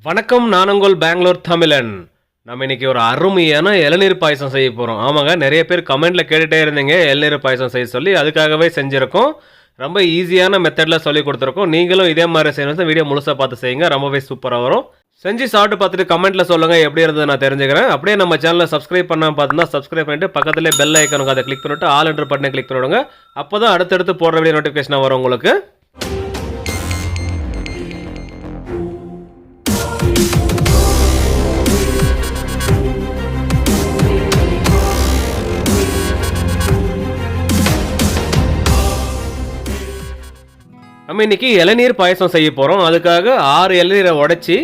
வணக்கம், நான் உங்கள் பெங்களூர் தமிழன். நம்ம இன்னைக்கு ஒரு அருமையான இளநீர் பாயசம் செய்ய போகிறோம். ஆமாங்க, நிறைய பேர் கமெண்ட்டில் கேட்டுகிட்டே இருந்தீங்க இளநீர் பாயசம் செய்ய சொல்லி. அதுக்காகவே செஞ்சுருக்கோம். ரொம்ப ஈஸியான மெத்தடில் சொல்லி கொடுத்துருக்கோம். நீங்களும் இதே மாதிரி செய்யணும். வீடியோ முழுசாக பார்த்து செய்யுங்க, ரொம்பவே சூப்பராக வரும். செஞ்சு சாப்பிட்டு பார்த்துட்டு கமெண்ட்டில் சொல்லுங்கள் எப்படி இருந்தது நான் தெரிஞ்சுக்கிறேன். அப்படியே நம்ம சேனலை சப்ஸ்கிரைப் பண்ணால் பார்த்துன்னா சப்ஸ்கிரைப் பண்ணிட்டு பக்கத்துலேயே பெல் ஐக்கனுக்கு அதை கிளிக் பண்ணிவிட்டு ஆல் என்ற பட்டனை கிளிக் பண்ணிவிடுங்க. அப்போ தான் அடுத்தடுத்து போடுற வீடியோ நோட்டிஃபிகேஷனாக வரும் உங்களுக்கு. நம்ம இன்றைக்கி இளநீர் பாயசம் செய்ய போகிறோம். அதுக்காக 6 இளநீரை உடச்சி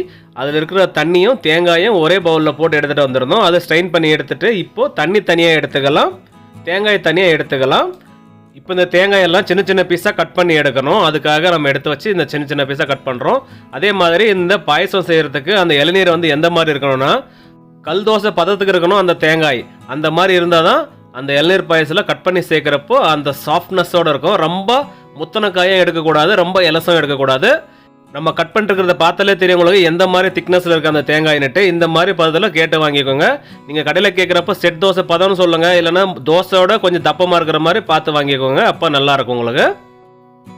அதில் இருக்கிற தண்ணியும் தேங்காயும் ஒரே பவுலில் போட்டு எடுத்துகிட்டு வந்துருந்தோம். அதை ஸ்ட்ரெயின் பண்ணி எடுத்துகிட்டு இப்போது தண்ணி தனியாக எடுத்துக்கலாம், தேங்காய் தனியாக எடுத்துக்கலாம். இப்போ இந்த தேங்காயெல்லாம் சின்ன சின்ன பீஸாக கட் பண்ணி எடுக்கணும். அதுக்காக நம்ம எடுத்து வச்சு இந்த சின்ன சின்ன பீஸாக கட் பண்ணுறோம். அதே மாதிரி இந்த பாயசம் செய்கிறதுக்கு அந்த இளநீர் எந்த மாதிரி இருக்கணும்னா கல் தோசை பதத்துக்கு இருக்கணும். அந்த தேங்காய் அந்த மாதிரி இருந்தால் தான் அந்த இளநீர் பாயசத்தில் கட் பண்ணி சேர்க்குறப்போ அந்த சாஃப்ட்னஸோடு இருக்கும். ரொம்ப முத்தனக்காயும் எடுக்கக்கூடாது, ரொம்ப இலசம் எடுக்கக்கூடாது. நம்ம கட் பண்ணிருக்கிறத பார்த்தாலே தெரியும் உங்களுக்கு எந்த மாதிரி திக்னஸில் இருக்குது அந்த தேங்காய் நட்டு. இந்த மாதிரி பதத்தில் கேட்டு வாங்கிக்கோங்க. நீங்கள் கடையில் கேட்குறப்ப செட் தோசை பதம்னு சொல்லுங்கள், இல்லைனா தோசையோட கொஞ்சம் தப்பமாக இருக்கிற மாதிரி பார்த்து வாங்கிக்கோங்க. அப்போ நல்லாயிருக்கும் உங்களுக்கு.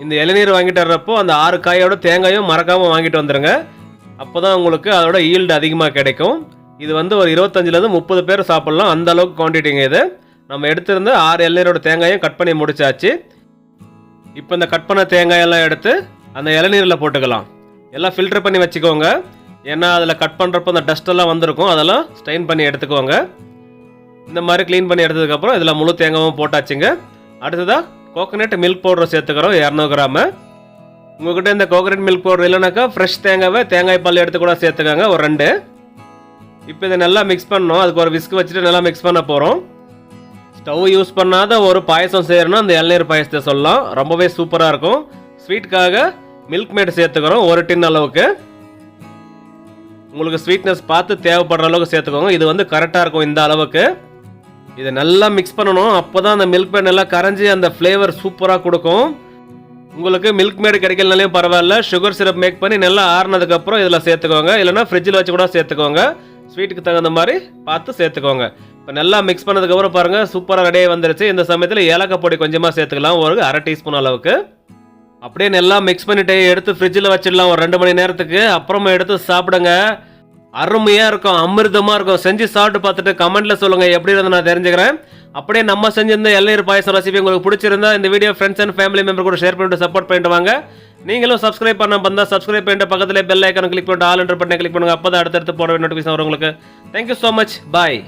இந்த இளநீர் வாங்கிட்டு வர்றப்போ அந்த 6 காயோட தேங்காயும் மறக்காமல் வாங்கிட்டு வந்துடுங்க. அப்போ தான் உங்களுக்கு அதோட ஈல்டு அதிகமாக கிடைக்கும். இது ஒரு 25லேருந்து 30 பேர் சாப்பிட்லாம், அந்த அளவுக்கு குவான்டிட்டிங்க இது. நம்ம எடுத்திருந்த 6 இளநீரோட தேங்காயும் கட் பண்ணி முடிச்சாச்சு. இப்போ இந்த கட் பண்ண தேங்காயெல்லாம் எடுத்து அந்த இளநீரில் போட்டுக்கலாம். எல்லாம் ஃபில்டர் பண்ணி வச்சுக்கோங்க. ஏன்னா அதில் கட் பண்ணுறப்போ அந்த டஸ்ட்டெல்லாம் வந்திருக்கும், அதெல்லாம் ஸ்ட்ரெயின் பண்ணி எடுத்துக்கோங்க. இந்த மாதிரி க்ளீன் பண்ணி எடுத்ததுக்கப்புறம் இதில் முழு தேங்காயும் போட்டாச்சுங்க. அடுத்ததாக கோகோனட் மில்க் பவுடர் சேர்த்துக்கிறோம் 200 கிராமு. உங்கள்கிட்ட இந்த கோகோனட் மில்க் பவுடர் இல்லைனாக்கா ஃப்ரெஷ் தேங்காவை தேங்காய் பால் எடுத்து கூட சேர்த்துக்கோங்க, ஒரு 2. இப்போ இதை நல்லா மிக்ஸ் பண்ணோம். அதுக்கு ஒரு விஸ்க் வச்சுட்டு நல்லா மிக்ஸ் பண்ண போகிறோம். ஸ்டவ் யூஸ் பண்ணாத ஒரு பாயசம் செய்யறோன்னா அந்த இளநீர் பாயசத்தை சொல்லலாம். ரொம்பவே சூப்பராக இருக்கும். ஸ்வீட்காக மில்க் மேட் சேர்த்துக்கிறோம் 1 டின் அளவுக்கு. உங்களுக்கு ஸ்வீட்னஸ் பார்த்து தேவைப்படுற அளவுக்கு சேர்த்துக்கோங்க. இது கரெக்டாக இருக்கும் இந்த அளவுக்கு. இதை நல்லா மிக்ஸ் பண்ணணும். அப்போ தான் அந்த மில்க் மேட் நல்லா கரைஞ்சி அந்த ஃப்ளேவர் சூப்பராக கொடுக்கும். உங்களுக்கு மில்க் மேட் கிடைக்கலனாலையும் பரவாயில்ல, சுகர் சிரப் மேக் பண்ணி நல்லா ஆறுனதுக்கப்புறம் இதில் சேர்த்துக்கோங்க. இல்லைனா ஃப்ரிட்ஜில் வச்சு கூட சேர்த்துக்கோங்க. ஸ்வீட்டுக்கு தகுந்த மாதிரி பார்த்து சேர்த்துக்கோங்க. இப்போ நல்லா மிக்ஸ் பண்ணதுக்கப்புறம் பாருங்கள், சூப்பராக ரெடியாக வந்துருச்சு. இந்த சமயத்தில் ஏலக்காய் பொடி கொஞ்சமாக சேர்த்துக்கலாம், ஒரு 1/2 டீஸ்பூன் அளவுக்கு. அப்படியே நல்லா மிக்ஸ் பண்ணிவிட்டு எடுத்து ஃப்ரிட்ஜில் வச்சிடலாம் ஒரு 2 மணி நேரத்துக்கு. அப்புறமா எடுத்து சாப்பிடுங்க, அருமையாக இருக்கும், அமிர்தமாக இருக்கும். செஞ்சு சாப்பிட்டு பார்த்துட்டு கமெண்ட்டில் சொல்லுங்கள் எப்படி இருந்து நான் தெரிஞ்சுக்கிறேன். அப்படியே நம்ம செஞ்சிருந்த இளநீர் பாயசம் ரெசிபி உங்களுக்கு பிடிச்சிருந்தா இந்த video friends and family member கூட ஷேர் பண்ணிட்டு சப்போர்ட் பண்ணிட்டு வாங்க. நீங்களும் சப்ஸ்கிரைப் பண்ண வந்தால் சப்ஸ்கிரைப் பண்ணிட்டு பக்கத்தில் பெல் ஐக்கனை கிளிக் பண்ணிட்டு ஆல் என்ற பட்டனை கிளிக் பண்ணுங்கள். அப்போ தான் அடுத்தடுத்து போட நோட்டிஃபிகேஷன் வரும் உங்களுக்கு. தேங்க்யூ ஸோ மச், பாய்.